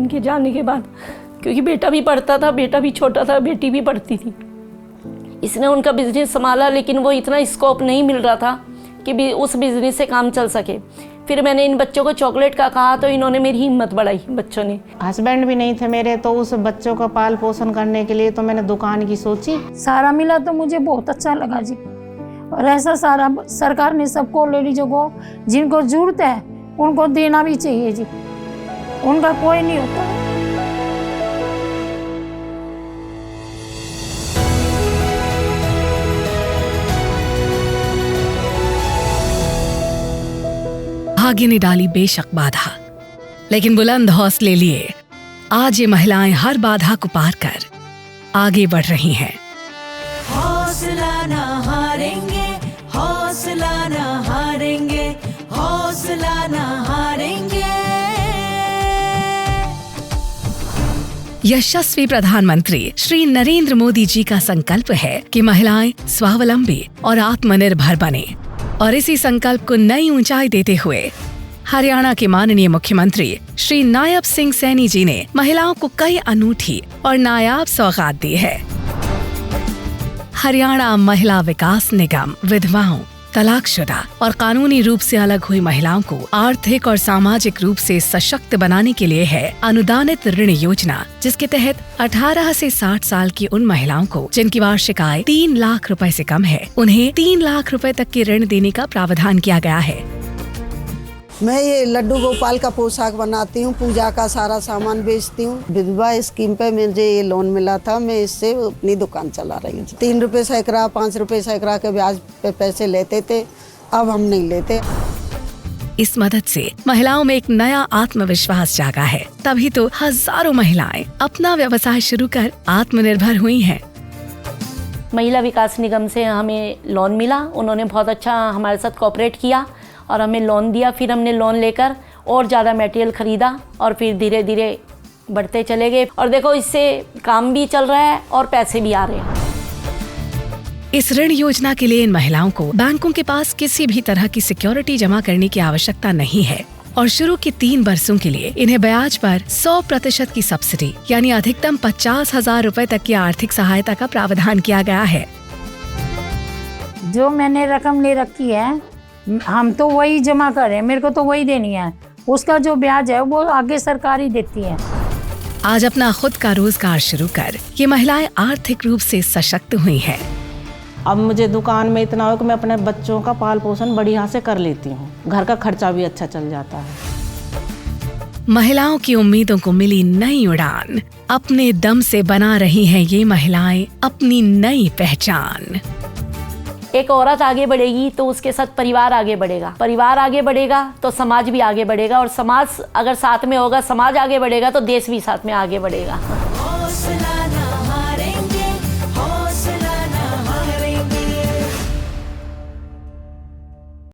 इनके जाने के बाद, क्योंकि बेटा भी पढ़ता था, बेटा भी छोटा था, बेटी भी पढ़ती थी। इसने उनका बिजनेस संभाला, लेकिन वो इतना स्कोप नहीं मिल रहा था कि भी उस बिजनेस से काम चल सके। फिर मैंने इन बच्चों को चॉकलेट का कहा तो इन्होंने मेरी हिम्मत बढ़ाई बच्चों ने। हस्बैंड भी नहीं थे मेरे, तो उस बच्चों का पाल पोषण करने के लिए तो मैंने दुकान की सोची। सारा मिला तो मुझे बहुत अच्छा लगा जी। और ऐसा सारा सरकार ने सबको, लेडीजों को जिनको जरूरत है उनको देना भी चाहिए जी, उनका कोई नहीं होता। भाग्य ने डाली बेशक बाधा, लेकिन बुलंद हौसले लिए आज ये महिलाएं हर बाधा को पार कर आगे बढ़ रही हैं। हौसला ना हारेंगे, हौसला ना हारेंगे, हौसला ना हारेंगे। यशस्वी प्रधानमंत्री श्री नरेंद्र मोदी जी का संकल्प है कि महिलाएं स्वावलंबी और आत्मनिर्भर बने, और इसी संकल्प को नई ऊंचाई देते हुए हरियाणा के माननीय मुख्यमंत्री श्री नायब सिंह सैनी जी ने महिलाओं को कई अनूठी और नायाब सौगात दी है। हरियाणा महिला विकास निगम विधवाओं, तलाकशुदा और कानूनी रूप से अलग हुई महिलाओं को आर्थिक और सामाजिक रूप से सशक्त बनाने के लिए है अनुदानित ऋण योजना, जिसके तहत 18 से 60 साल की उन महिलाओं को जिनकी वार्षिक आय 3 लाख रुपए से कम है, उन्हें 3 लाख रुपए तक के ऋण देने का प्रावधान किया गया है। मैं ये लड्डू गोपाल का पोशाक बनाती हूँ, पूजा का सारा सामान बेचती हूँ। विधवा स्कीम पे मुझे ये लोन मिला था, मैं इससे अपनी दुकान चला रही हूँ। 3 रुपए सैकड़ा, 5 रुपए सैकड़ा के ब्याज पे पैसे लेते थे, अब हम नहीं लेते। इस मदद से महिलाओं में एक नया आत्मविश्वास जागा है, तभी तो हजारों महिलाएं अपना व्यवसाय शुरू कर आत्मनिर्भर हुई हैं। महिला विकास निगम से हमें लोन मिला, उन्होंने बहुत अच्छा हमारे साथ कोऑपरेट किया और हमें लोन दिया। फिर हमने लोन लेकर और ज़्यादा मटेरियल खरीदा और फिर धीरे धीरे बढ़ते चले गए, और देखो इससे काम भी चल रहा है और पैसे भी आ रहे हैं। इस ऋण योजना के लिए इन महिलाओं को बैंकों के पास किसी भी तरह की सिक्योरिटी जमा करने की आवश्यकता नहीं है, और शुरू के 3 वर्षों के लिए इन्हें ब्याज पर 100% की सब्सिडी यानी अधिकतम 50,000 रुपए तक की आर्थिक सहायता का प्रावधान किया गया है। जो मैंने रकम ले रखी है हम तो वही जमा कर रहे हैं, मेरे को तो वही देनी है, उसका जो ब्याज है वो आगे सरकार ही देती है। आज अपना खुद का रोजगार शुरू कर ये महिलाएं आर्थिक रूप से सशक्त हुई हैं। अब मुझे दुकान में इतना हो कि मैं अपने बच्चों का पाल पोषण बढ़िया से कर लेती हूँ, घर का खर्चा भी अच्छा चल जाता है। महिलाओं की उम्मीदों को मिली नई उड़ान, अपने दम से बना रही हैं ये महिलाएं अपनी नई पहचान। एक औरत आगे बढ़ेगी तो उसके साथ परिवार आगे बढ़ेगा, परिवार आगे बढ़ेगा तो समाज भी आगे बढ़ेगा, और समाज अगर साथ में होगा, समाज आगे बढ़ेगा तो देश भी साथ में आगे बढ़ेगा। हौसला ना